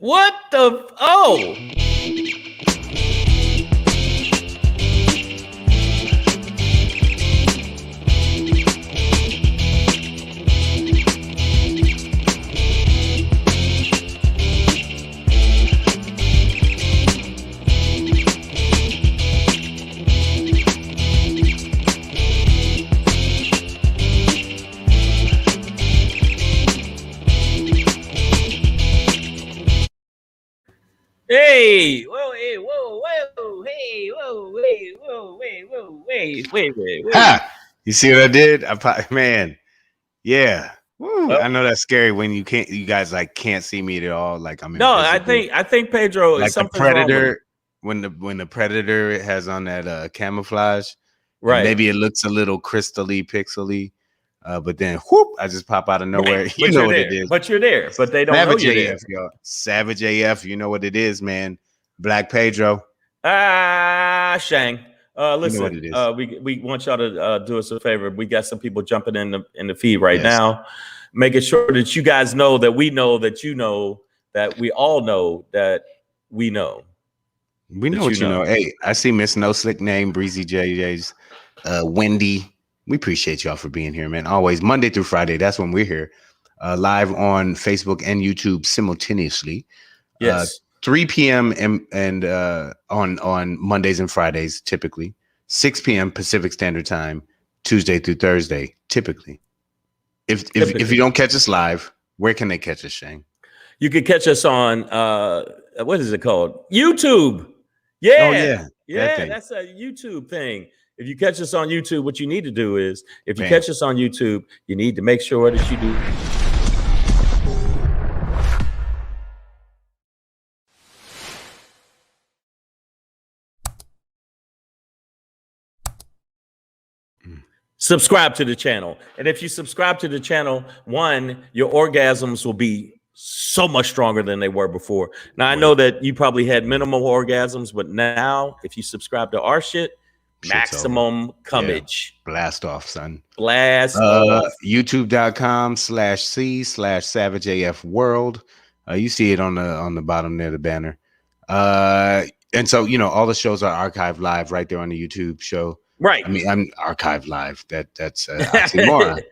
What the? Oh. Hey, whoa, hey, whoa, whoa, hey, whoa, wait, whoa, wait, whoa, wait. Ha! You see what I did? Man, yeah. Woo. Well, I know that's scary when you guys like can't see me at all. Like I'm no, invisible. I think Pedro Like is the something's wrong with Predator, him. when the Predator has on that camouflage, Right? maybe it looks a little crystally, pixely, but then whoop, I just pop out of nowhere. Right. You But know you're what there. it is. But you're there. But they don't Savage know you're AF, y'all. Savage AF. You know what it is, man. Black Pedro. there. Shang. Listen, you know what it is. We want y'all to do us a favor. We got some people jumping in the feed right Yes. now, making sure that you guys know that we know that you know that we all know that we know. We know what you know. Hey, I see Miss No Slick Name, Breezy JJ's, Wendy. We appreciate y'all for being here, man. Always Monday through Friday. That's when we're here, live on Facebook and YouTube simultaneously. Yes. 3 p.m. and on Mondays and Fridays, typically 6 p.m. Pacific Standard Time, Tuesday through Thursday, typically. If you don't catch us live, where can they catch us, Shane? You could catch us on what is it called? YouTube. Yeah. Oh, yeah. That's a YouTube thing. If you catch us on YouTube, what you need to do is, if you Bam. catch us on YouTube, you need to make sure that you do. Subscribe to the channel. And if you subscribe to the channel, one, your orgasms will be so much stronger than they were before. Now, I know that you probably had minimal orgasms, but now if you subscribe to our shit, maximum cummage. Yeah. Blast off, son. Blast off. YouTube.com/C/SavageAF World. You see it on the bottom there, the banner. And so, you know, all the shows are archived live right there on the YouTube show. Right. I mean, I'm archived live. That's oxymoron.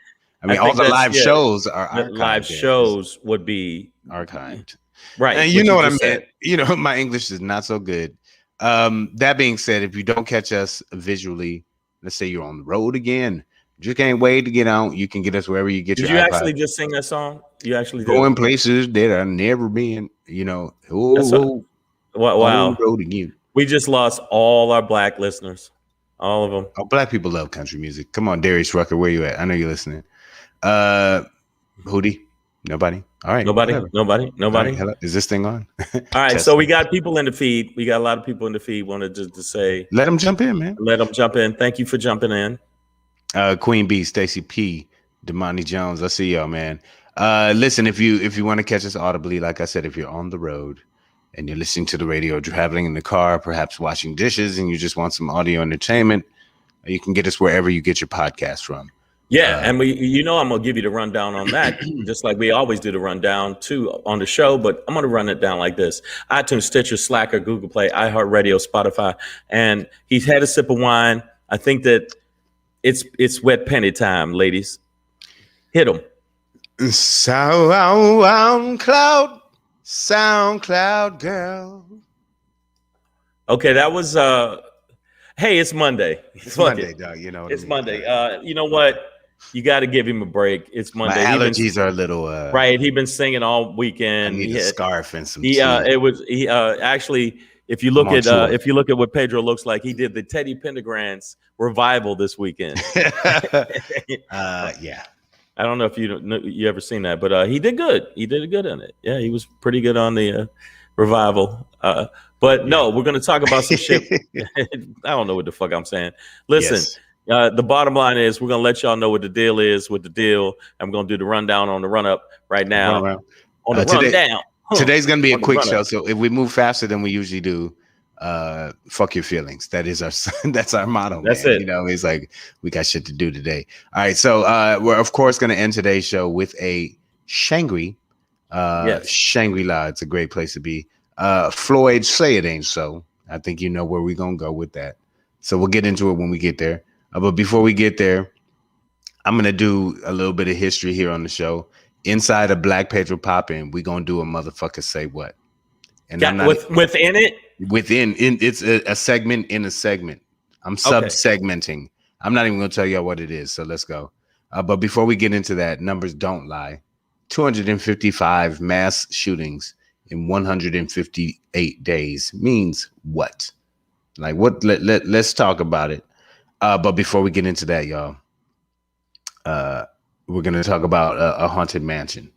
I mean, all the live shows are archived. Live shows would be archived. Right. And you know what I meant. You know, my English is not so good. That being said, if you don't catch us visually, let's say you're on the road again, just can't wait to get out. You can get us wherever you get your iPod. Did you actually just sing that song? You actually going places that I've never been, you know. Wow. Road again. We just lost all our black listeners. All of them. Oh, black people love country music. Come on, Darius Rucker, where you at? I know you're listening. Hootie? Nobody? All right. Nobody? Right, hello? Is this thing on? All right. So we got people in the feed. We got a lot of people in the feed. Wanted to say, let them jump in, man. Let them jump in. Thank you for jumping in. Queen B, Stacy P, Damani Jones. I see y'all, man. Listen, if you want to catch us audibly, like I said, if you're on the road and you're listening to the radio, traveling in the car, perhaps washing dishes, and you just want some audio entertainment, you can get us wherever you get your podcast from. Yeah, and I'm gonna give you the rundown on that, just like we always do the rundown too on the show. But I'm gonna run it down like this: iTunes, Stitcher, Slacker, Google Play, iHeartRadio, Spotify, and he's had a sip of wine. I think that it's wet penny time, ladies. Hit them. SoundCloud girl. Okay, that was hey, it's Monday. It's Monday, dog. You know, it's Monday. You know what? You got to give him a break. It's Monday. My allergies are a little right. He's been singing all weekend. I need a scarf and some. Actually, if you look at what Pedro looks like, he did the Teddy Pendergrass revival this weekend. Yeah. I don't know if you ever seen that, but he did good. He did good on it. Yeah, he was pretty good on the revival. But no, we're going to talk about some shit. I don't know what the fuck I'm saying. Listen, the bottom line is we're going to let y'all know what the deal is with the deal. I'm going to do the rundown on the run up right now. On the rundown. Today's going to be a quick show. So if we move faster than we usually do, fuck your feelings. That's our motto. That's man. it. You know, it's like we got shit to do today. All right. So we're of course going to end today's show with a SHANGRY Yes. Shangri-La, it's a great place to be. Floyd, Say It Ain't So. I think you know where we're gonna go with that. So we'll get into it when we get there. But before we get there, I'm gonna do a little bit of history here on the show. Inside of Black Pedro Poppin', we're gonna do a motherfucker say what. And I'm not within it. It's a segment in a segment. I'm sub-segmenting. I'm not even gonna tell y'all what it is. So let's go. But before we get into that, numbers don't lie. 255 mass shootings in 158 days means what? Like what? Let's talk about it. But before we get into that, y'all, we're gonna talk about a haunted mansion,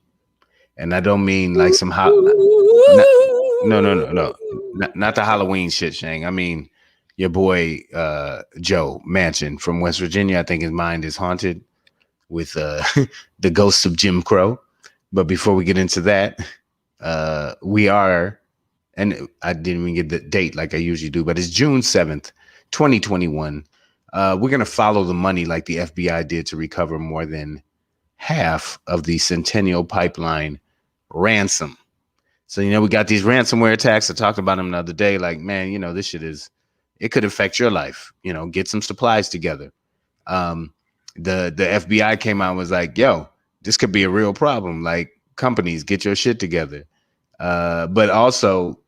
and I don't mean like some no, not the Halloween shit, Shang. I mean your boy Joe Manchin from West Virginia. I think his mind is haunted with the ghosts of Jim Crow. But before we get into that, we are, and I didn't even get the date like I usually do, but it's June 7th, 2021. We're going to follow the money like the FBI did to recover more than half of the Centennial pipeline ransom. So, we got these ransomware attacks. I talked about them the other day. Like, man, this shit it could affect your life. Get some supplies together. The FBI came out and was like, yo, this could be a real problem. Like, companies, get your shit together. But also,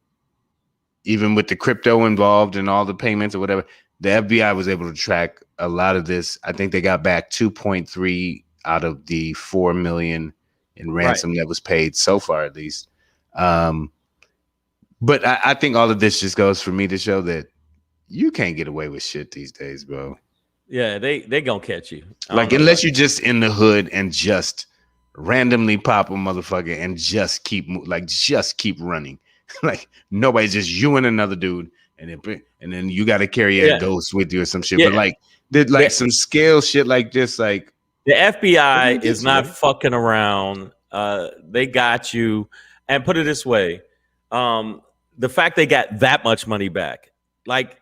even with the crypto involved and all the payments or whatever, the FBI was able to track a lot of this. I think they got back 2.3 out of the 4 million in ransom that was paid so far, at least. But I think all of this just goes for me to show that you can't get away with shit these days, bro. Yeah, they gonna catch you. Like, unless you're just in the hood and just randomly pop a motherfucker and just keep running. Like, nobody's just you and another dude, and then you got to carry a ghost with you or some shit. Yeah. But like some scale shit like this, like the FBI is not fucking around. They got you. And put it this way, the fact they got that much money back, like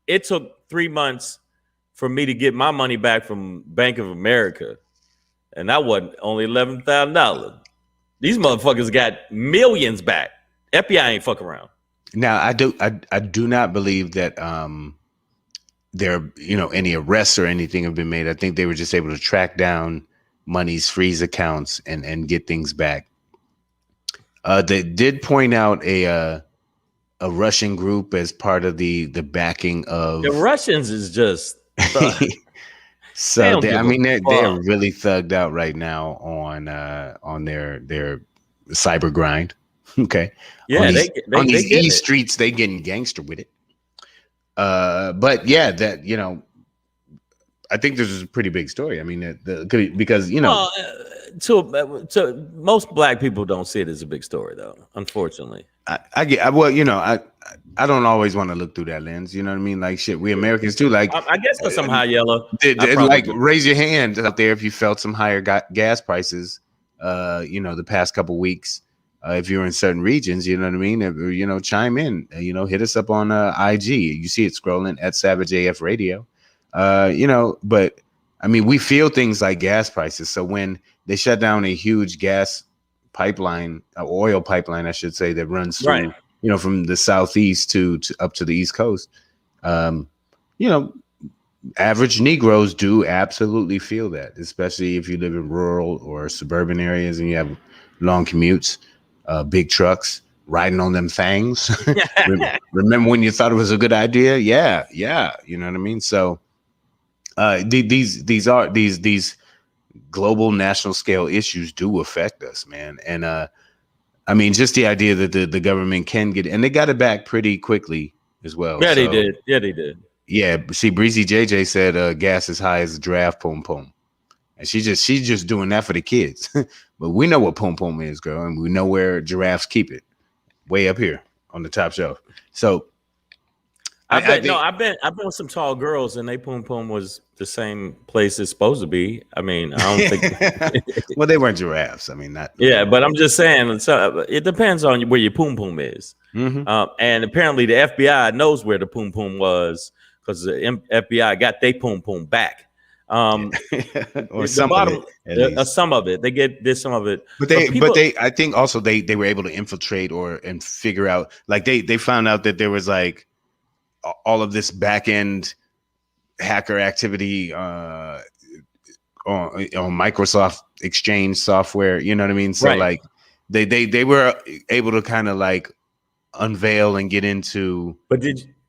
it took 3 months for me to get my money back from Bank of America. And that wasn't only $11,000. These motherfuckers got millions back. FBI ain't fuck around. Now, I do not believe that there any arrests or anything have been made. I think they were just able to track down monies, freeze accounts, and get things back. They did point out a Russian group as part of the backing of the Russians is just so they're really thugged out right now on their cyber grind. Okay. Yeah, on these E streets, they getting gangster with it. But yeah, that I think this is a pretty big story. I mean, because to most black people don't see it as a big story, though. Unfortunately, I don't always want to look through that lens. You know what I mean? Like, shit, we Americans too. Like, I guess for some high yellow, like raise your hand out there if you felt some higher gas prices. The past couple weeks. If you're in certain regions, you know what I mean? Chime in, hit us up on IG. You see it scrolling at Savage AF Radio. But I mean, we feel things like gas prices. So when they shut down a huge gas pipeline, oil pipeline, I should say, that runs through, from the southeast to up to the East Coast, average Negroes do absolutely feel that, especially if you live in rural or suburban areas and you have long commutes. Big trucks riding on them things. Remember when you thought it was a good idea? Yeah. You know what I mean? So these global national scale issues do affect us, man. And I mean, just the idea that the government can get, and they got it back pretty quickly as well. Yeah, they did. Yeah. See, Breezy JJ said gas is high as a giraffe pom pom. And she's just doing that for the kids. But we know what pom pom is, girl, and we know where giraffes keep it, way up here on the top shelf. So I've been with some tall girls, and they pom pom was the same place it's supposed to be. I mean, I don't think. Well, they weren't giraffes. I mean, not. Yeah, but I'm just saying. So it depends on where your pom pom is. Mm-hmm. And apparently, the FBI knows where the pom pom was because the FBI got their pom pom back. Or The some of it bottom, at least. some of it, they get this, some of it. But People, I think also they were able to infiltrate and figure out, like they found out that there was like all of this back end hacker activity on Microsoft Exchange software. You know what I mean? So right. like they were able to kind of like unveil and get into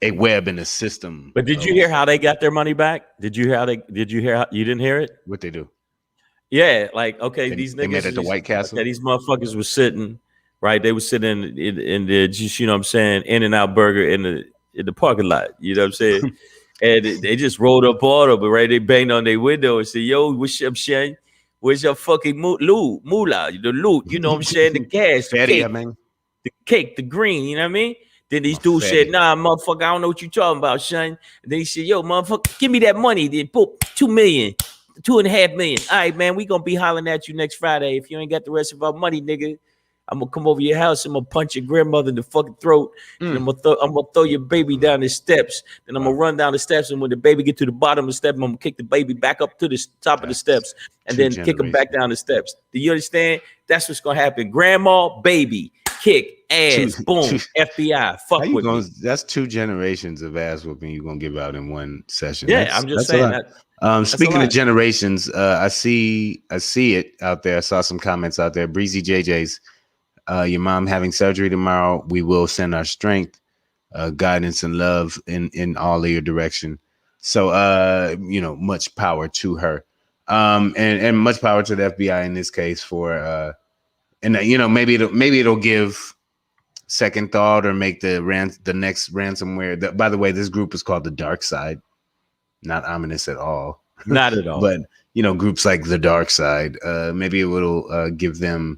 a web and a system. But did you hear how they got their money back? Did you hear how you didn't hear it? What they do? Yeah, like, okay, They met at the White Castle. Okay, these motherfuckers were sitting, right? They were sitting in the, just, you know what I'm saying, In-N-Out Burger in the parking lot. You know what I'm saying? And they just rolled up on them, right? They banged on their window and said, "Yo, what's up, Shane? Where's your fucking moolah? The loot, you know what I'm saying? The gas, the cake, the green, you know what I mean?" Then these dudes said, "Nah, motherfucker, I don't know what you talking about, son." And then he said, "Yo, motherfucker, give me that money." Then boop, 2 million, 2.5 million. All right, man, we gonna be hollering at you next Friday. If you ain't got the rest of our money, nigga, I'm gonna come over your house. I'm gonna punch your grandmother in the fucking throat. And I'm gonna throw your baby down the steps. Then I'm gonna run down the steps. And when the baby get to the bottom of the step, I'm gonna kick the baby back up to the top of the steps, and then kick him back down the steps. Do you understand? That's what's gonna happen. Grandma, baby, kick, ass, boom, FBI. Fuck with me. That's 2 generations of ass whooping you're gonna give out in one session. Yeah, I'm just saying that. Speaking of generations, I see it out there. I saw some comments out there. Breezy JJ's. Your mom having surgery tomorrow. We will send our strength, guidance, and love in all of your direction. So, much power to her, and much power to the FBI in this case for, maybe it'll give second thought or make the next ransomware. By the way, this group is called the Dark Side, not ominous at all. Not at all. But groups like the Dark Side, maybe it will give them.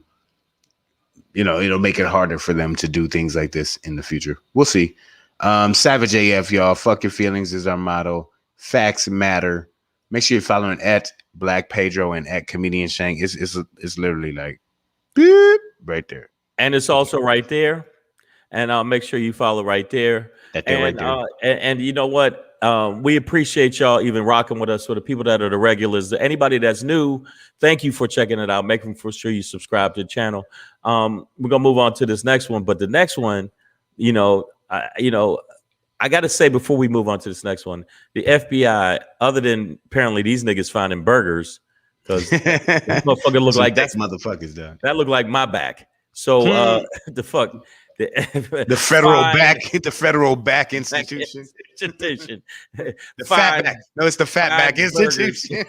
It'll make it harder for them to do things like this in the future. We'll see. Savage AF, y'all. Fuck your feelings is our motto. Facts matter. Make sure you're following at Black Pedro and at Comedian Shang. It's literally like beep, right there. And it's also right there. And I'll make sure you follow right there. Right there. And you know what? We appreciate y'all even rocking with us. For the people that are the regulars, anybody that's new, thank you for checking it out. Making sure you subscribe to the channel. We're gonna move on to this next one, but the next one, I gotta say before we move on to this next one, the FBI, other than apparently these niggas finding burgers, because this motherfucker look like that motherfuckers done. That look like my back. So the fuck. The federal back institution. The fat back. No, it's the fat back institution.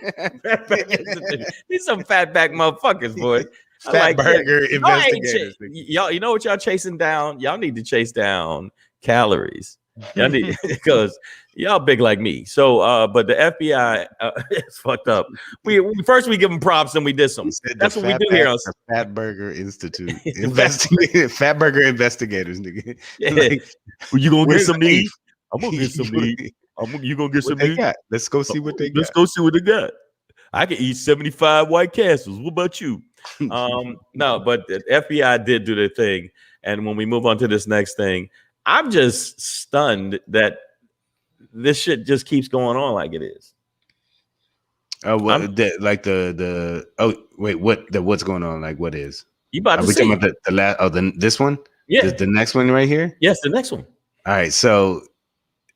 These some fat back motherfuckers, boy. Fat burger investigators. Y'all, you know what y'all chasing down? Y'all need to chase down calories. Y'all need, because y'all big like me. So, but the FBI is fucked up. We give them props and we diss them. That's what we do here on Fat Burger Institute. Fat Burger investigators, nigga. Yeah. Like, you gonna get some meat? I'm gonna get some meat. You gonna get some meat? Let's go see what they got. Let's go see what they got. I can eat 75 White Castles. What about you? No, but the FBI did do their thing. And when we move on to this next thing, I'm just stunned that this shit just keeps going on like it is. What's going on? Like, what is? You about to see? Talking about the last? This one? Yeah, the next one right here. Yes, the next one. All right, so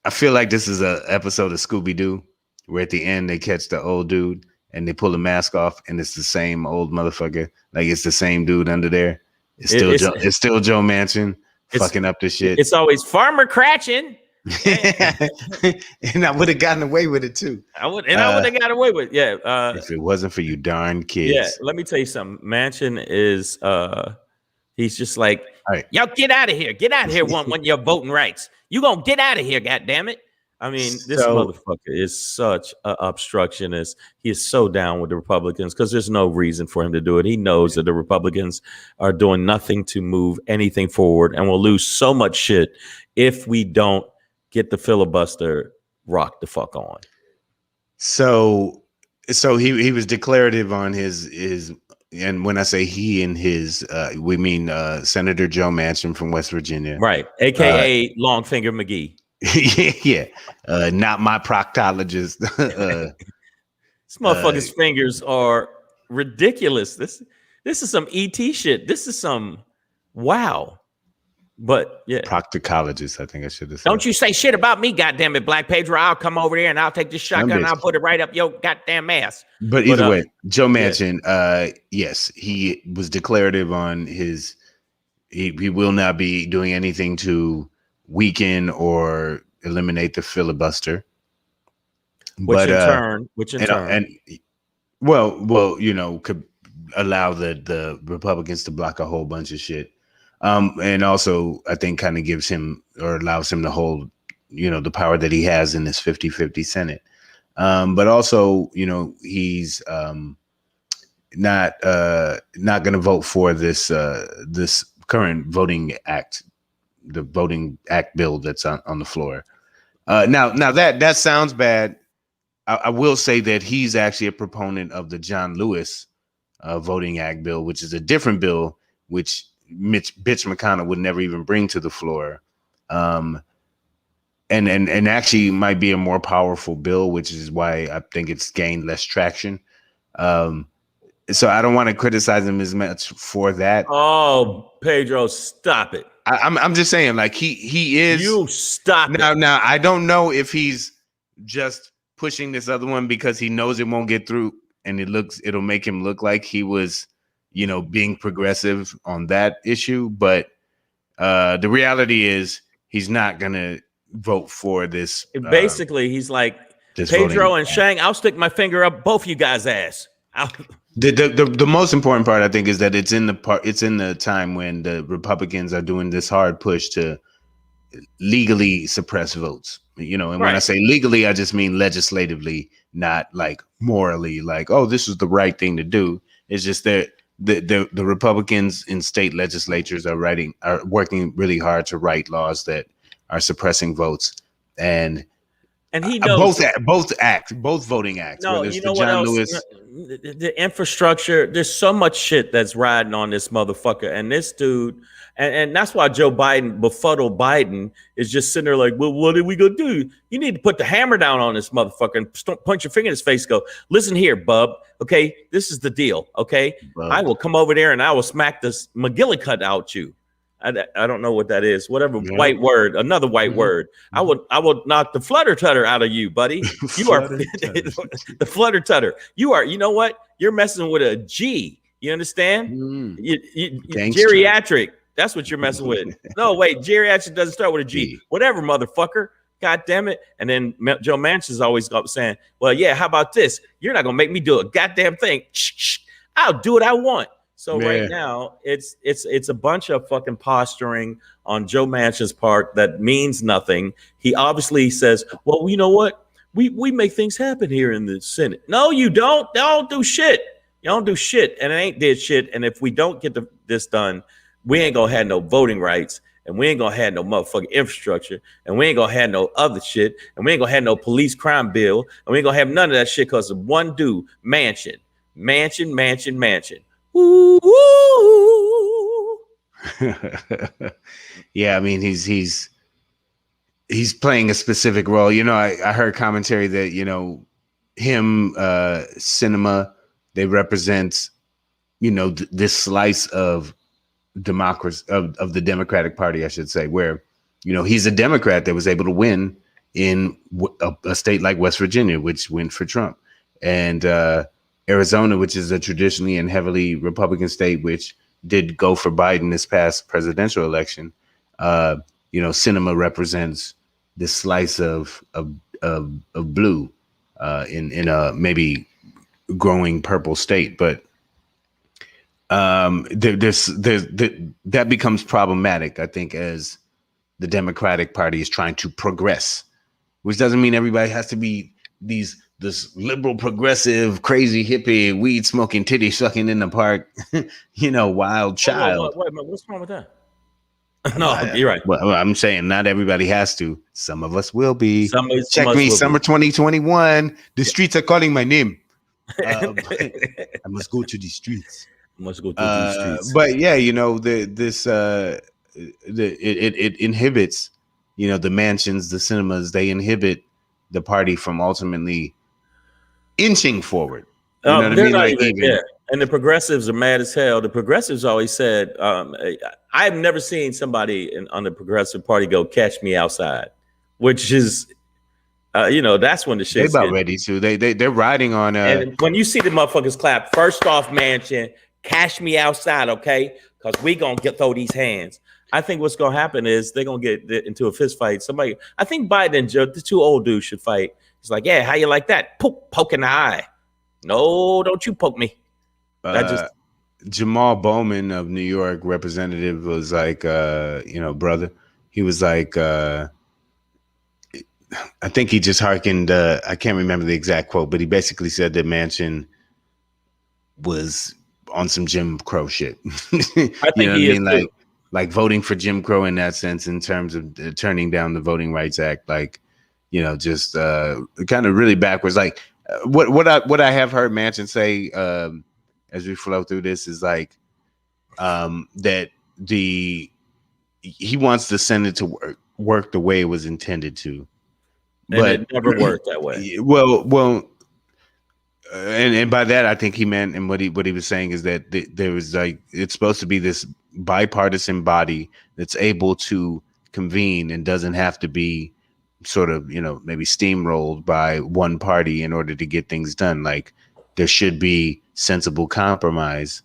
I feel like this is an episode of Scooby Doo where at the end they catch the old dude and they pull the mask off and it's the same old motherfucker. Like it's the same dude under there. It's still Joe Manchin. Fucking up this shit. It's always Farmer Cratchin. And I would have gotten away with it too. I would have got away with it. Yeah. If it wasn't for you darn kids. Yeah, let me tell you something. Manchin is he's just like, all right, y'all get out of here. Get out of here when you're voting rights. You gonna get out of here, goddammit. I mean, this motherfucker is such an obstructionist. He is so down with the Republicans because there's no reason for him to do it. He knows that the Republicans are doing nothing to move anything forward and will lose so much shit if we don't get the filibuster rocked the fuck on. So he was declarative on his, and when I say he and his, we mean Senator Joe Manchin from West Virginia. Right, a.k.a. Longfinger McGee. Yeah, not my proctologist. This motherfucker's fingers are ridiculous. This is some ET shit. This is some wow. But yeah, proctologist, I think I should have said. Don't you say shit about me, goddamn it, Black Pedro. I'll come over there and I'll take this shotgun and I'll put it right up your goddamn ass. But either way, Joe Manchin, yes, he was declarative on his. He will not be doing anything to weaken or eliminate the filibuster. Which in turn, could allow the Republicans to block a whole bunch of shit. And also, I think kind of gives him or allows him to hold, the power that he has in this 50-50 Senate. But also, he's not going to vote for this current voting act, the voting act bill that's on the floor. Now that sounds bad. I will say that he's actually a proponent of the John Lewis voting act bill, which is a different bill, which Bitch McConnell would never even bring to the floor, and actually might be a more powerful bill, which is why I think it's gained less traction. So I don't want to criticize him as much for that. Oh, Pedro, stop it! I'm just saying, like he is. You stop now. Now I don't know if he's just pushing this other one because he knows it won't get through, and it'll make him look like he was, being progressive on that issue. But the reality is he's not gonna vote for this. Basically, he's like Pedro and Shang. I'll stick my finger up both you guys' ass. The most important part, I think, is that it's in the time when the Republicans are doing this hard push to legally suppress votes. And right. When I say legally, I just mean legislatively, not like morally, like, oh, this is the right thing to do. It's just that the Republicans in state legislatures are working really hard to write laws that are suppressing votes. And he knows both voting acts. No, you know what else? Lewis, the infrastructure. There's so much shit that's riding on this motherfucker, and this dude, and that's why Joe Biden, befuddled Biden, is just sitting there like, well, what are we gonna do? You need to put the hammer down on this motherfucker and punch your finger in his face. Go, listen here, bub. Okay, this is the deal. Okay, bub. I will come over there and I will smack this McGillicuddy out you. I don't know what that is. Whatever white word, another white word. I would knock the flutter tutter out of you, buddy. You are the flutter tutter. You are. You know what? You're messing with a G. You understand? Geriatric. That's what you're messing with. No, wait. Geriatric doesn't start with a G. Whatever, motherfucker. God damn it. And then Joe Manchin's always up saying, well, yeah, how about this? You're not gonna make me do a goddamn thing. I'll do what I want. So right now, it's a bunch of fucking posturing on Joe Manchin's part that means nothing. He obviously says, well, you know what? We make things happen here in the Senate. No, you don't. Y'all don't do shit. Y'all don't do shit. And it ain't did shit. And if we don't get this done, we ain't gonna have no voting rights. And we ain't gonna have no motherfucking infrastructure. And we ain't gonna have no other shit. And we ain't gonna have no police crime bill. And we ain't gonna have none of that shit because of one dude, Manchin. Ooh. Yeah, I mean he's playing a specific role. I heard commentary that him, Sinema, they represent this slice of democracy of the Democratic Party, I should say, where he's a Democrat that was able to win in a state like West Virginia, which went for Trump, and Arizona, which is a traditionally and heavily Republican state, which did go for Biden this past presidential election. Sinema represents this slice of blue in a maybe growing purple state, but that becomes problematic, I think, as the Democratic Party is trying to progress, which doesn't mean everybody has to be this liberal, progressive, crazy hippie, weed smoking, titty sucking in the park, wild child. Wait, what's wrong with that? No, you're right. Well, I'm saying not everybody has to. Some of us will be. Check me, summer 2021. The streets are calling my name. I must go to the streets. But yeah, it inhibits, the Manchins, the Cinemas, they inhibit the party from ultimately inching forward. You know what I They're mean? not Like even, even yeah. And the progressives are mad as hell. The progressives always said, I've never seen somebody on the progressive party go catch me outside, which is, that's when the they shit's about getting. ready to. They're riding on. And when you see the motherfuckers clap, first off, Manchin, cash me outside, okay? Because we gonna throw these hands. I think what's gonna happen is they're gonna get into a fist fight. I think Biden and Joe, the two old dudes, should fight. It's like, yeah, how you like that? Poke in the eye. No, don't you poke me. Jamal Bowman of New York representative was like, brother. He was like, I think he just hearkened. I can't remember the exact quote, but he basically said that Manchin was on some Jim Crow shit. I think he is too. Like voting for Jim Crow in that sense, in terms of turning down the Voting Rights Act, like, just kind of really backwards. Like what I have heard Manchin say as we flow through this is like that he wants the Senate to work the way it was intended to, but it never worked that way. Well. And by that I think he meant, and what he was saying is that there was like, it's supposed to be this bipartisan body that's able to convene and doesn't have to be sort of maybe steamrolled by one party in order to get things done. Like there should be sensible compromise.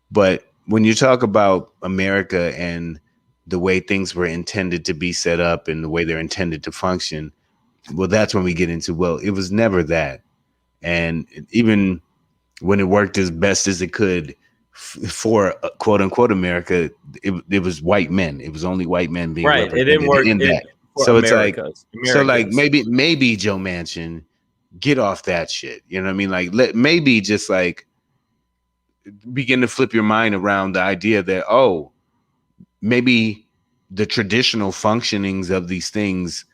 But when you talk about America and the way things were intended to be set up and the way they're intended to function, well, that's when we get into, well, it was never that. And even when it worked as best as it could for quote unquote America, it was white men. It was only white men being right. It didn't work in that. So Americans. It's like, maybe Joe Manchin, get off that shit. You know what I mean? Like maybe just like begin to flip your mind around the idea that, maybe the traditional functionings of these things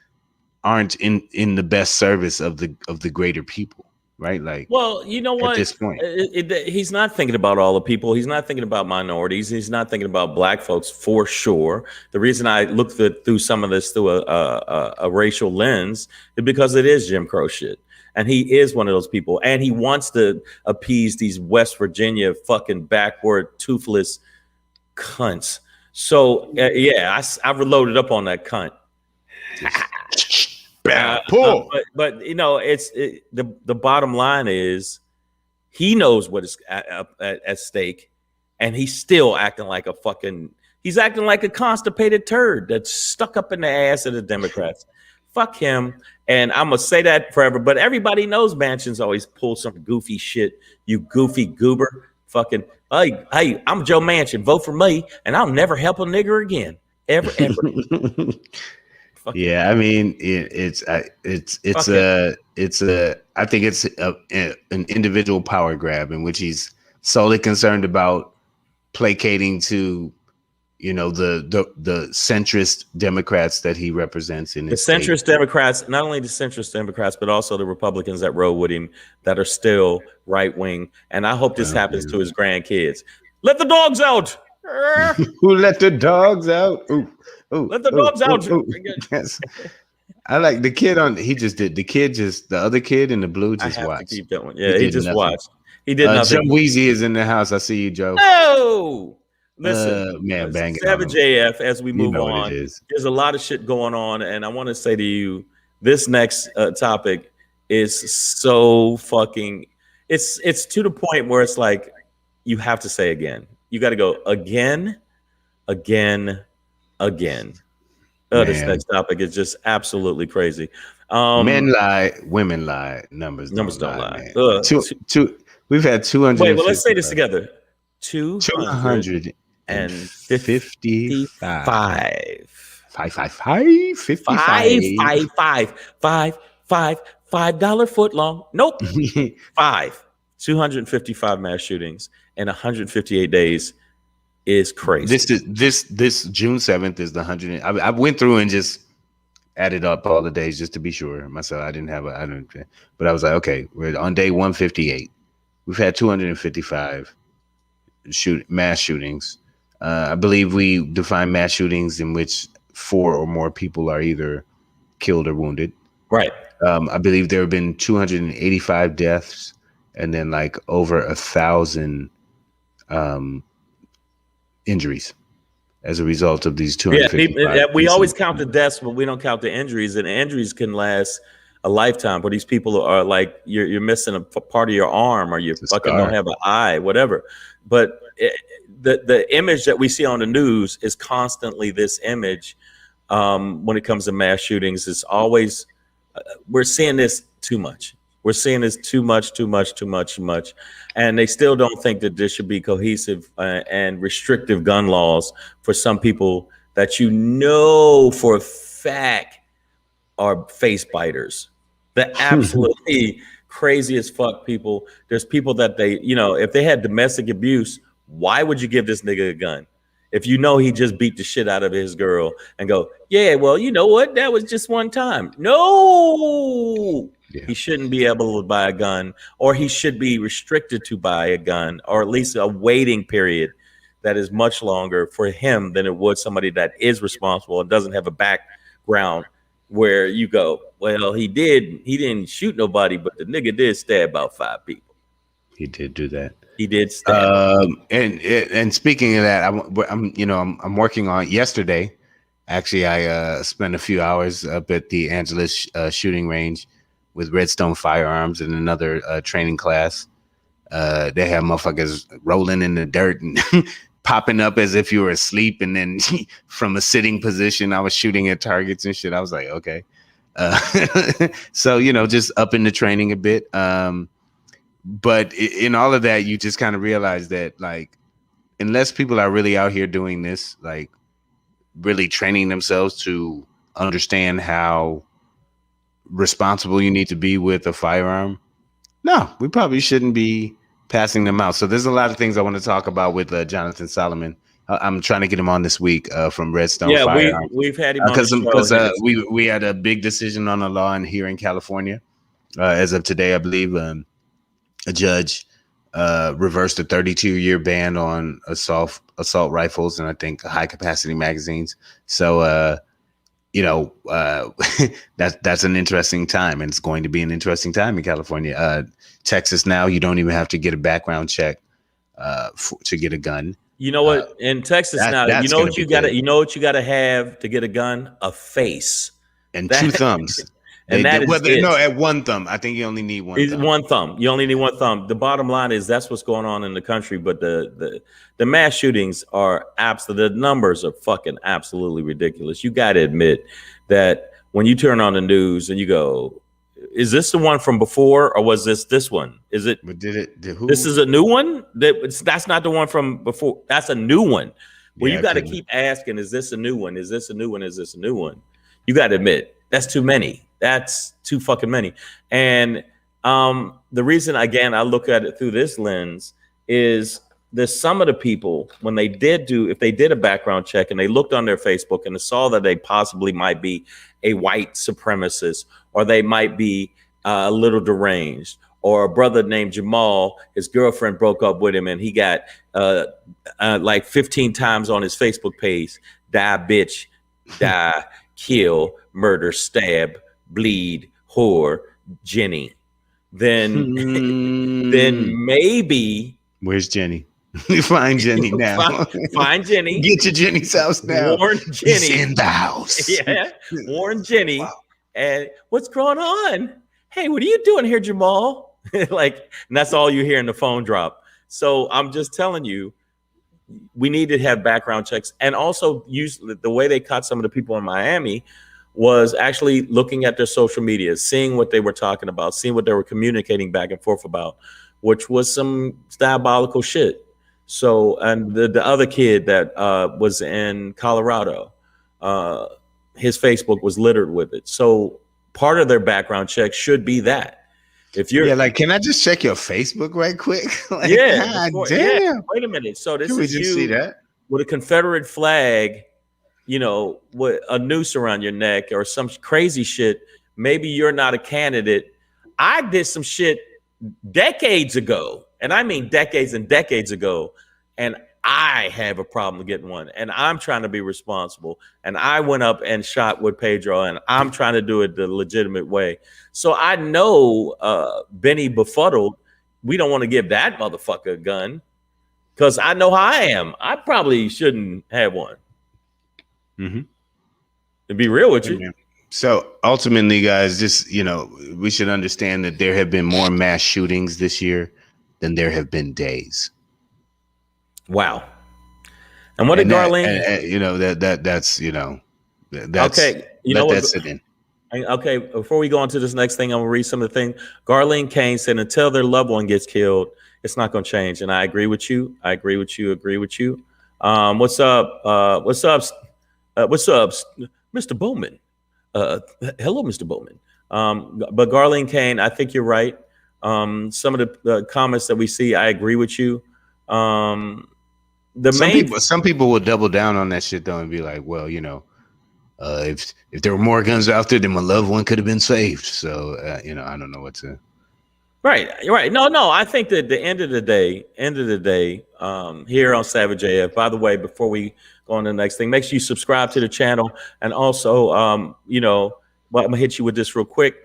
aren't in the best service of the greater people. Right. Like, well, you know what? At this point, he's not thinking about all the people. He's not thinking about minorities. He's not thinking about black folks for sure. The reason I looked through some of this through a racial lens is because it is Jim Crow shit. And he is one of those people. And he wants to appease these West Virginia fucking backward, toothless cunts. So, I reloaded up on that cunt. But it's the bottom line is he knows what is at stake, and he's still acting like he's acting like a constipated turd that's stuck up in the ass of the Democrats. Fuck him. And I'm gonna say that forever, but everybody knows Manchin's always pull some goofy shit. You goofy goober. Fucking hey, I'm Joe Manchin. Vote for me, and I'll never help a nigger again. Ever. Yeah, I mean, I think it's an individual power grab in which he's solely concerned about placating to, the centrist Democrats that he represents in his centrist state. Democrats, not only the centrist Democrats, but also the Republicans that rode with him that are still right wing. And I hope this happens to his grandkids. Let the dogs out. Who let the dogs out? Ooh. Let the dogs out. Yes. I like the kid the other kid in the blue just watched. To keep that one. Yeah, he just nothing. Watched. He did Joe nothing. Weezy is in the house. I see you, Joe. Oh, listen, man, bang Savage AF. As we move on, there's a lot of shit going on, and I want to say to you, this next topic is so fucking. It's to the point where it's like you have to say again. You got to go again. This next topic is just absolutely crazy. Men lie, women lie, numbers don't lie. We've had 200. Wait, well, let's say this together. 255. 5 foot long. Nope. 255 mass shootings in 158 days is crazy. This June 7th is the 100. I went through and just added up all the days just to be sure myself. But I was like, okay, we're on day 158. We've had 255 mass shootings. I believe we define mass shootings in which 4 or more people are either killed or wounded. Right. I believe there have been 285 deaths, and then like over 1,000 injuries as a result of these 255. We always count the deaths, but we don't count the injuries, and injuries can last a lifetime. But these people are like, you're missing a part of your arm, or you fucking don't have an eye, whatever. But the image that we see on the news is constantly this image. When it comes to mass shootings, it's always we're seeing this too much. We're seeing this too much. And they still don't think that there should be cohesive and restrictive gun laws for some people that you know for a fact are face biters. The absolutely crazy as fuck people. There's people that they, if they had domestic abuse, why would you give this nigga a gun? If you know he just beat the shit out of his girl and go, yeah, well, you know what? That was just one time. No, he shouldn't be able to buy a gun, or he should be restricted to buy a gun, or at least a waiting period that is much longer for him than it would somebody that is responsible and doesn't have a background where you go, well, he didn't shoot nobody, but the nigga did stab about 5 people. He did do that. He did stab. And speaking of that, I'm working on yesterday. Actually, I spent a few hours up at the Angeles shooting range with Redstone Firearms and another training class. They have motherfuckers rolling in the dirt and popping up as if you were asleep, and then from a sitting position, I was shooting at targets and shit. I was like, okay. So just up in the training a bit. But in all of that, you just kind of realize that, like, unless people are really out here doing this, like really training themselves to understand how responsible you need to be with a firearm, no, we probably shouldn't be passing them out. So there's a lot of things I want to talk about with Jonathan Solomon. I'm trying to get him on this week from Redstone. Yeah, we've had him on because we had a big decision on a law here in California as of today, I believe. A judge reversed a 32-year ban on assault rifles and I think high capacity magazines. So that's an interesting time, and it's going to be an interesting time in California. Texas now, you don't even have to get a background check to get a gun. You know what? In Texas now, you know what you gotta have to get a gun? A face and 2 thumbs. And at 1 thumb. I think you only need 1 thumb. 1 thumb. You only need 1 thumb. The bottom line is that's what's going on in the country. But the mass shootings are the numbers are fucking absolutely ridiculous. You got to admit that when you turn on the news and you go, is this the one from before, or was this one? Is it? But who? This is a new one. That's not the one from before. That's a new one. Well, you got to keep asking, is this a new one? Is this a new one? Is this a new one? You got to admit that's too many. That's too fucking many. And the reason, again, I look at it through this lens is there's some of the people, when if they did a background check and they looked on their Facebook and they saw that they possibly might be a white supremacist, or they might be a little deranged, or a brother named Jamal, his girlfriend broke up with him and he got like 15 times on his Facebook page, die bitch, die, kill, murder, stab, bleed, whore, Jenny, then maybe. Where's Jenny? Find Jenny now. Find Jenny. Get to Jenny's house now. Warn Jenny. He's in the house. Yeah. Warn Jenny. Wow. And what's going on? Hey, what are you doing here, Jamal? And that's all you hear in the phone drop. So I'm just telling you, we need to have background checks, and also use the way they caught some of the people in Miami was actually looking at their social media, seeing what they were talking about, seeing what they were communicating back and forth about, which was some diabolical shit. So, and the other kid that was in Colorado, his Facebook was littered with it. So part of their background check should be that. If you're can I just check your Facebook right quick? God damn. Yeah, wait a minute. So this is you see that? With a Confederate flag, with a noose around your neck or some crazy shit. Maybe you're not a candidate. I did some shit decades ago, and I mean decades and decades ago, and I have a problem getting one, and I'm trying to be responsible. And I went up and shot with Pedro, and I'm trying to do it the legitimate way. So I know Benny Befuddled, we don't want to give that motherfucker a gun because I know how I am. I probably shouldn't have one. Mm-hmm. To be real with you. So ultimately, guys, just, we should understand that there have been more mass shootings this year than there have been days. Wow. And what did Garland? That's okay. You know what? That sit in. Okay. Before we go on to this next thing, I'm gonna read some of the things. Garland Kane said, "Until their loved one gets killed, it's not gonna change." And I agree with you. Agree with you. What's up? What's up, Mr. Bowman? Hello, Mr. Bowman. But Garland Kane, I think you're right. Some of the comments that we see, I agree with you. Some people will double down on that shit though and be like, well, if there were more guns out there, then my loved one could have been saved. So I don't know what to. Right. No. I think that the end of the day, here on Savage AF. By the way, before we go on to the next thing, make sure you subscribe to the channel, and also, I'm gonna hit you with this real quick.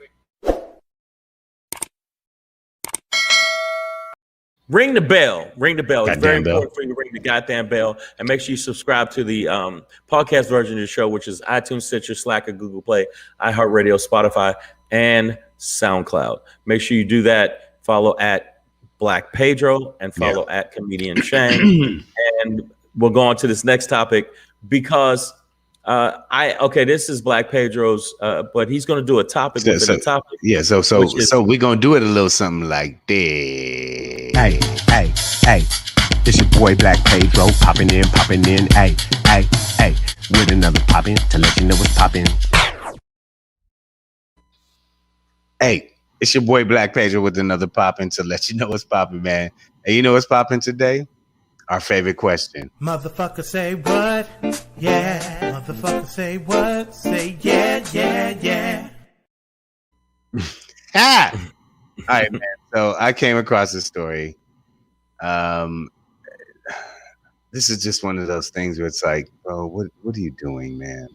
Ring the bell. It's very important for you to ring the goddamn bell, and make sure you subscribe to the podcast version of the show, which is iTunes, Stitcher, Slacker, Google Play, iHeartRadio, Spotify, and SoundCloud. Make sure you do that. Follow at Black Pedro and follow at Comedian Shang. And we'll go on to this next topic because this is Black Pedro's, but he's going to do a topic within a topic. Yeah, so we're going to do it a little something like this. Hey, it's your boy Black Pedro popping in, hey, with another poppin' to let you know what's poppin'. Hey, it's your boy Black Pedro with another poppin' to let you know what's poppin', man. And you know what's poppin' today? Our favorite question. Motherfucker say what? Yeah. Motherfucker say what? Say yeah. All right, man. So I came across this story. This is just one of those things where it's like, bro, what are you doing, man?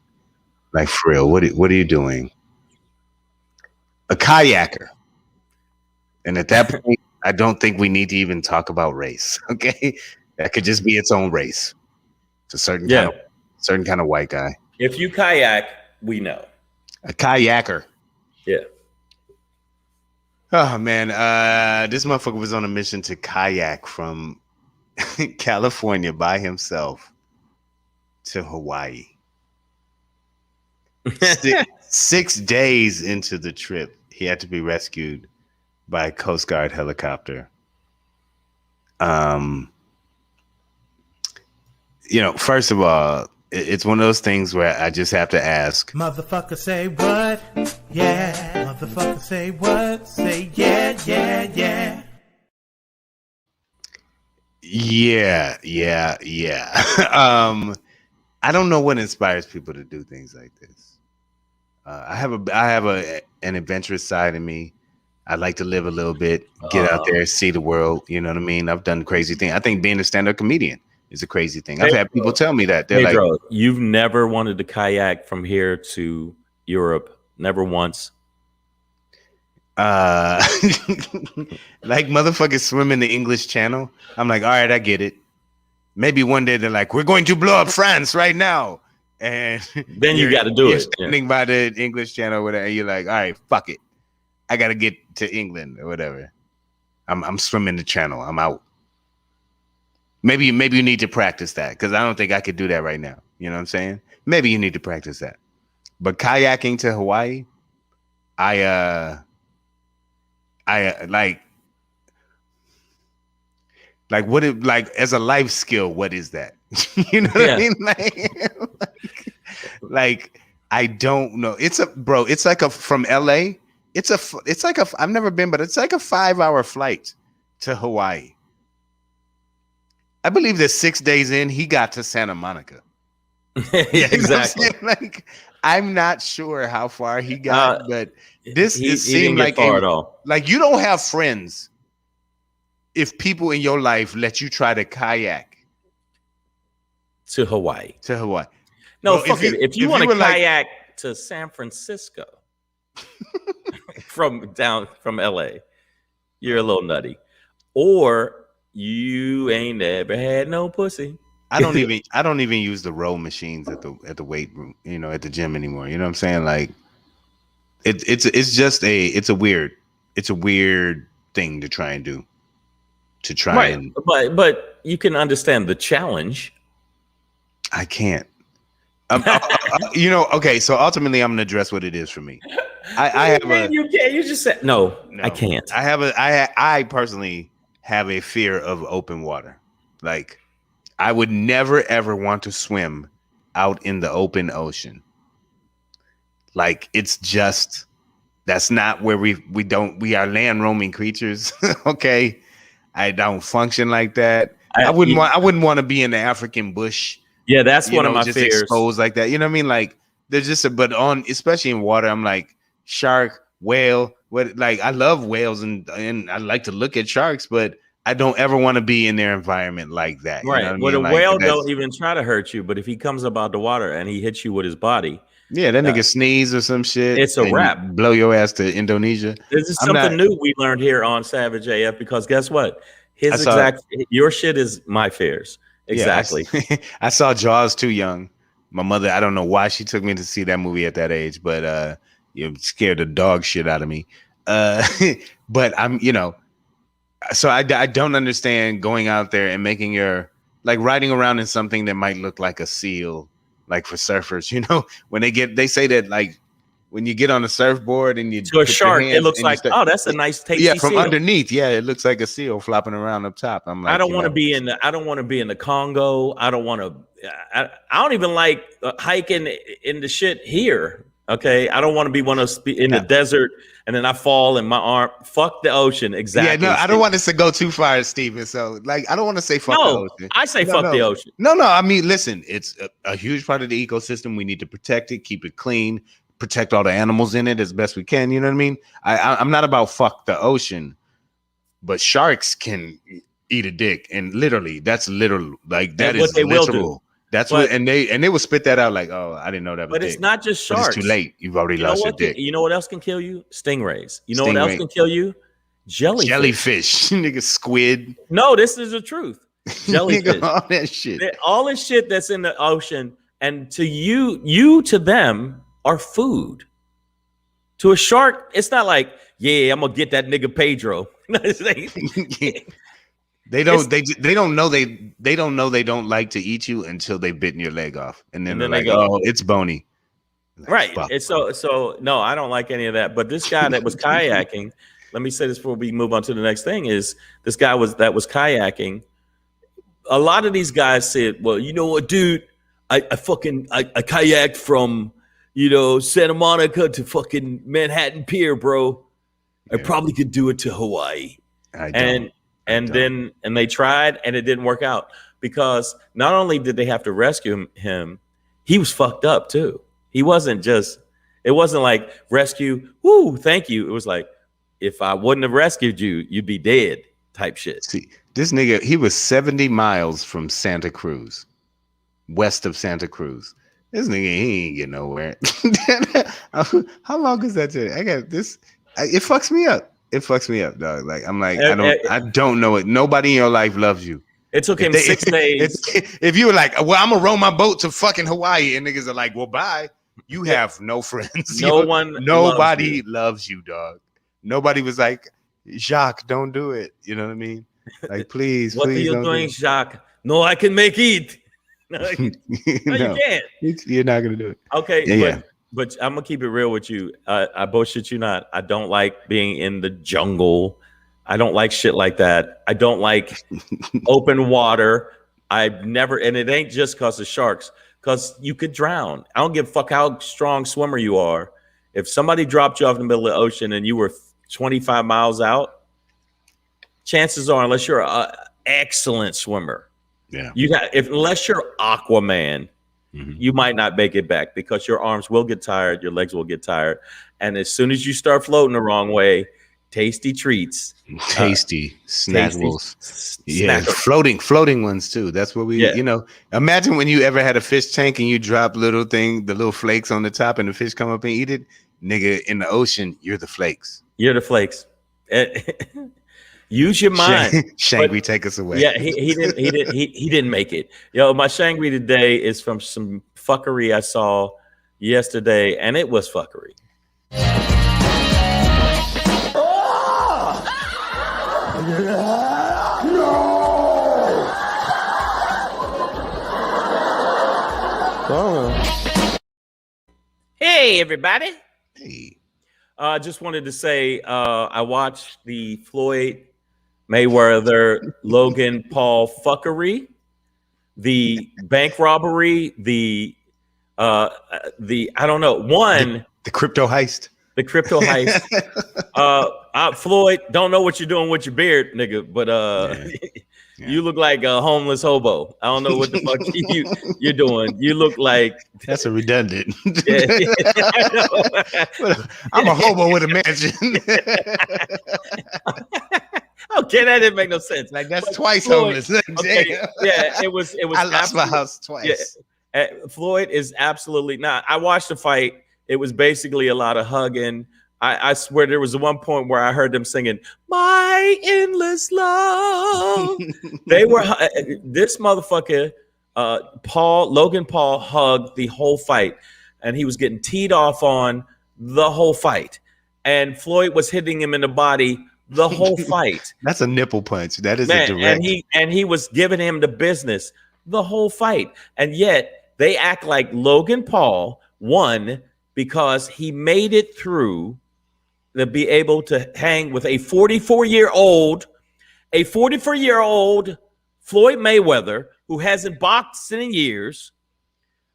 Like, for real, what are you doing? A kayaker. And at that point, I don't think we need to even talk about race. Okay, that could just be its own race. It's a certain kind of white guy. If you kayak, we know. A kayaker. Yeah. Oh man, this motherfucker was on a mission to kayak from California by himself to Hawaii. 6 days into the trip, he had to be rescued by a Coast Guard helicopter. First of all, it's one of those things where I just have to ask. Motherfucker say what? Yeah. Motherfucker say what? Say yeah. Yeah. I don't know what inspires people to do things like this. I have an adventurous side in me. I like to live a little bit, get out there, see the world. You know what I mean? I've done crazy things. I think being a stand-up comedian is a crazy thing. I've had people tell me that. They're Pedro, like, you've never wanted to kayak from here to Europe, never once. Like motherfuckers swim in the English Channel. I'm like, all right, I get it. Maybe one day they're like, we're going to blow up France right now. And then you got to do you're it. Standing by the English Channel or whatever, and you're like, all right, fuck it. I got to get to England or whatever. I'm swimming the channel. I'm out. Maybe you need to practice that because I don't think I could do that right now. You know what I'm saying? Maybe you need to practice that. But kayaking to Hawaii, I like what it like as a life skill. What is that? You know what I mean? Like I don't know. It's like from LA. It's like I've never been, but it's like a 5-hour flight to Hawaii. I believe that 6 days in, he got to Santa Monica. Yeah, exactly. Like, I'm not sure how far he got, but it seemed like far at all. Like you don't have friends if people in your life let you try to kayak to Hawaii. To Hawaii. No, Well, fuck it. If you want to kayak to San Francisco from LA, you're a little nutty. Or you ain't never had no pussy. I don't even use the row machines at the weight room, at the gym anymore. You know what I'm saying? Like it's a weird thing to try and do. But you can understand the challenge. I can't. Okay, so ultimately I'm gonna address what it is for me. You can't. You just said no. I can't. I personally have a fear of open water. Like, I would never ever want to swim out in the open ocean. Like, it's just, that's not where we are land roaming creatures. Okay, I don't function like that. I wouldn't want to be in the African bush. Yeah, that's one of my just fears. Exposed like that. You know what I mean? Like, there's just especially in water, I'm like, shark, whale. I love whales and I like to look at sharks, but I don't ever want to be in their environment like that. Right. You know Well, a whale don't even try to hurt you, but if he comes up out the water and he hits you with his body, yeah, that nigga sneeze or some shit. It's a wrap. Blow your ass to Indonesia. This is something new we learned here on Savage AF, because guess what? Your shit is my fears. Exactly. Yeah, I saw Jaws too young. My mother, I don't know why she took me to see that movie at that age, but you scared the dog shit out of me. But I'm, so I don't understand going out there and making riding around in something that might look like a seal, like for surfers, when they say that, like, when you get on a surfboard and you to a shark, it looks like, that's a nice tasty from seal. underneath. Yeah, it looks like a seal flopping around up top. I'm like, I don't want to be in the Congo. I don't even like hiking in the shit here. Okay, I don't want to be one of those in the desert and then I fall in my arm. Fuck the ocean. Exactly. Yeah, no, I don't want us to go too far, Steven. So, like, I don't want to say fuck the ocean. I say fuck the ocean. No. I mean, listen, it's a huge part of the ecosystem. We need to protect it, keep it clean, protect all the animals in it as best we can. You know what I mean? I'm not about fuck the ocean, but sharks can eat a dick, and that's literal. Like, that is they literal. will do. That's what, and they will spit that out like, oh, I didn't know that. But it's not just sharks. But it's too late. You've already lost your dick. You know what else can kill you? Stingrays. You know what else can kill you? Jellyfish. Nigga, squid. No, this is the truth. Jellyfish. Nigga, all that shit. All this shit that's in the ocean, and to you to them are food. To a shark, it's not like, yeah, I'm gonna get that nigga Pedro. They don't know they don't like to eat you until they've bitten your leg off, and then they're like, oh, it's bony. Like, right. fuck. It's so no, I don't like any of that. But this guy that was kayaking, let me say this before we move on to the next thing, is this guy was kayaking. A lot of these guys said, well, you know what, dude, I kayaked from Santa Monica to fucking Manhattan Pier, bro. I probably could do it to Hawaii. And they tried, and it didn't work out, because not only did they have to rescue him, he was fucked up too. It wasn't like rescue, woo, thank you. It was like, if I wouldn't have rescued you, you'd be dead type shit. See, this nigga, he was 70 miles from Santa Cruz, west of Santa Cruz. This nigga, he ain't get nowhere. How long is that today? I got this. It fucks me up. It fucks me up, dog. Like, I'm like, I don't know it. Nobody in your life loves you. It took him 6 days. If you were like, well, I'm gonna row my boat to fucking Hawaii, and niggas are like, well, bye. You have no friends. Nobody loves you, dog. Nobody was like, Jacques, don't do it. You know what I mean? Like, please, what please. What are you doing, Jacques? No, I can make it. No, you can't. You're not gonna do it. Okay, yeah. But I'm gonna keep it real with you. I bullshit you not. I don't like being in the jungle. I don't like shit like that. I don't like open water. I've never, and it ain't just because of sharks, because you could drown. I don't give a fuck how strong swimmer you are. If somebody dropped you off in the middle of the ocean and you were 25 miles out, chances are, unless you're an excellent swimmer, unless you're Aquaman, you might not make it back, because your arms will get tired, your legs will get tired, and as soon as you start floating the wrong way, tasty treats. Tasty snackables. Yeah, snackable. floating ones too. That's what we, imagine when you ever had a fish tank and you drop the little flakes on the top and the fish come up and eat it. Nigga, in the ocean, you're the flakes. You're the flakes. Use your mind. Shangry, take us away. Yeah, he didn't make it. Yo, my Shangry today is from some fuckery I saw yesterday, and it was fuckery. Hey, everybody. Hey. Just wanted to say I watched the Floyd Mayweather Logan Paul fuckery, the bank robbery, the I don't know, the crypto heist. The crypto heist. Floyd, don't know what you're doing with your beard, nigga, but you look like a homeless hobo. I don't know what the fuck you're doing. You look like that's a redundant. I'm a hobo with a mansion. Okay, that didn't make no sense. Like that's twice homeless. Okay, yeah, it was. I lost my house twice. Yeah, Floyd is absolutely not. I watched the fight. It was basically a lot of hugging. I swear there was one point where I heard them singing "My Endless Love." They were this motherfucker, Logan Paul hugged the whole fight, and he was getting teed off on the whole fight, and Floyd was hitting him in the body the whole fight. That's a nipple punch. That is a direct. And he was giving him the business the whole fight, and yet they act like Logan Paul won because he made it through. To be able to hang with a 44-year-old Floyd Mayweather who hasn't boxed in years.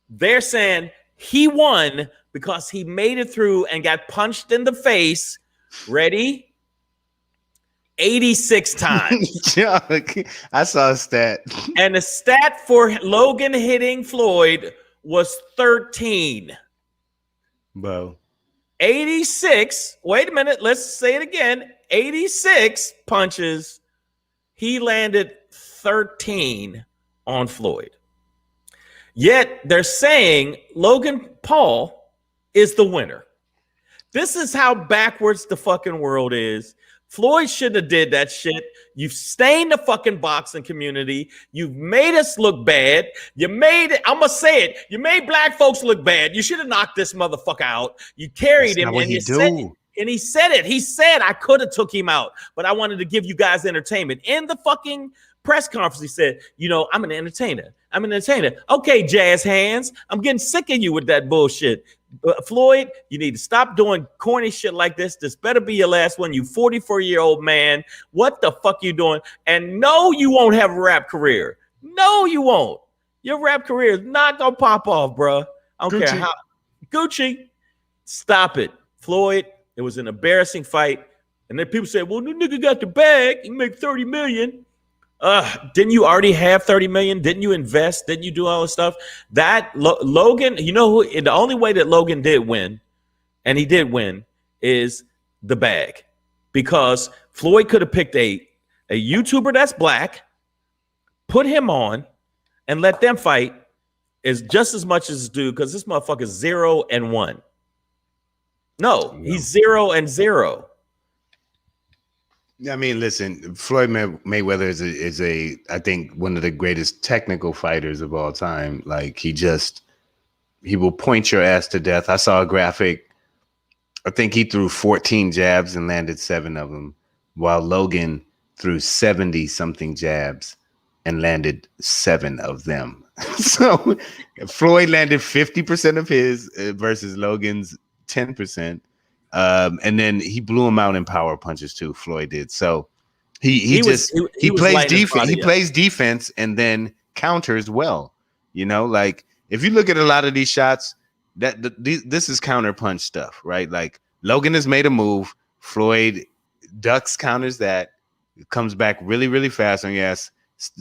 They're saying he won because he made it through and got punched in the face. Ready? 86 times. I saw a stat. And the stat for Logan hitting Floyd was 13. Bro. 86. Wait a minute. Let's say it again. 86 punches. He landed 13 on Floyd. Yet they're saying Logan Paul is the winner. This is how backwards the fucking world is. Floyd shouldn't have did that shit. You've stained the fucking boxing community. You've made us look bad. You made it. I'm going to say it. You made black folks look bad. You should have knocked this motherfucker out. You carried him and you said it. And he said it. He said, I could have took him out, but I wanted to give you guys entertainment. In the fucking press conference, he said, I'm an entertainer. I'm an entertainer. Okay, jazz hands. I'm getting sick of you with that bullshit. Floyd, you need to stop doing corny shit like this. This better be your last one, you 44-year-old man. What the fuck you doing? And no, you won't have a rap career. No, you won't. Your rap career is not gonna pop off, bro. I don't care how. Gucci, stop it. Floyd, it was an embarrassing fight. And then people say, well, the nigga got the bag. He make 30 million. Didn't you already have 30 million? Didn't you invest? Didn't you do all this stuff? That Logan, the only way that Logan did win, and he did win, is the bag. Because Floyd could have picked a YouTuber that's black, put him on, and let them fight is just as much as due, because this motherfucker's 0-1. No, he's 0-0. I mean, listen, Floyd Mayweather is I think one of the greatest technical fighters of all time. Like he will point your ass to death. I saw a graphic. I think he threw 14 jabs and landed 7 of them, while Logan threw 70 something jabs and landed 7 of them. So Floyd landed 50% of his versus Logan's 10%. And then he blew him out in power punches too. Floyd did. So he plays defense. He plays defense and then counters well. Like if you look at a lot of these shots, this is counter punch stuff, right? Like Logan has made a move. Floyd ducks, counters that, comes back really, really fast on your ass.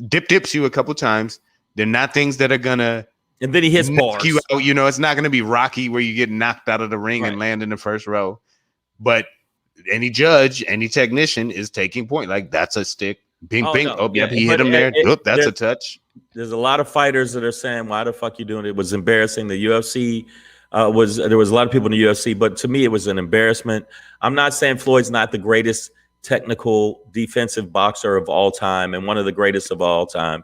Dips you a couple times. They're not things that are gonna. And then he hits bars. You out, it's not going to be Rocky where you get knocked out of the ring and land in the first row. But any judge, any technician is taking point. Like, that's a stick. Bing, Oh, bing. no. Oh, yep, Yeah, he hit but him there. Look, that's a touch. There's a lot of fighters that are saying, "Why the fuck you doing it?" It was embarrassing. The UFC there was a lot of people in the UFC, but to me, it was an embarrassment. I'm not saying Floyd's not the greatest technical defensive boxer of all time and one of the greatest of all time,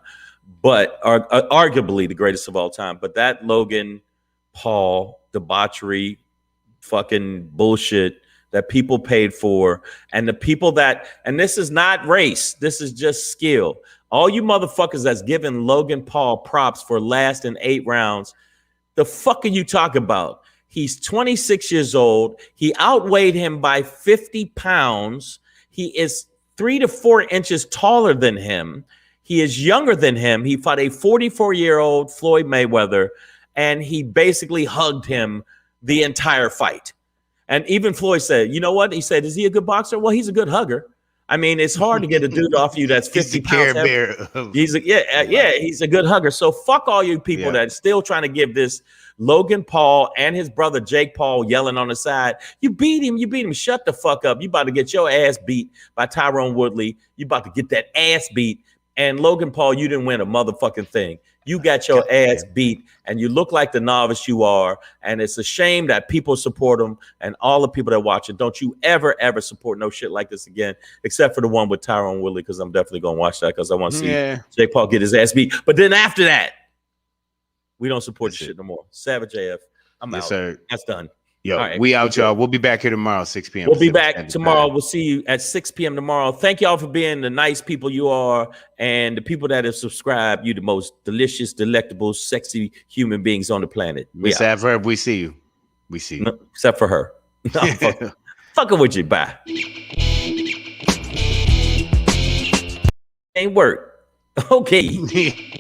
but arguably the greatest of all time. But that Logan Paul debauchery, fucking bullshit that people paid for, and the people that, and this is not race, this is just skill. All you motherfuckers that's giving Logan Paul props for lasting 8 rounds, the fuck are you talking about? He's 26 years old. He outweighed him by 50 pounds. He is 3 to 4 inches taller than him. He is younger than him. He fought a 44-year-old Floyd Mayweather, and he basically hugged him the entire fight. And even Floyd said, you know what? He said, is he a good boxer? Well, he's a good hugger. I mean, it's hard to get a dude off you that's 50 pounds heavy. He's a good hugger. So fuck all you people that's still trying to give this Logan Paul and his brother Jake Paul yelling on the side. You beat him. Shut the fuck up. You about to get your ass beat by Tyron Woodley. You about to get that ass beat. And Logan Paul, you didn't win a motherfucking thing. You got your ass beat, and you look like the novice you are. And it's a shame that people support him, and all the people that watch it. Don't you ever support no shit like this again, except for the one with Tyron Woodley, because I'm definitely gonna watch that because I want to see Jake Paul get his ass beat. But then after that, we don't support this shit no more. Savage AF. I'm out. Sir. That's done. Yo, right, we out, y'all. We'll be back here tomorrow, 6 p.m. We'll be back tomorrow. We'll see you at 6 p.m. tomorrow. Thank y'all for being the nice people you are, and the people that have subscribed. You the most delicious, delectable, sexy human beings on the planet. Except for her, we see you. We see you. No, except for her. No, fucking with you. Bye. Ain't work. Okay.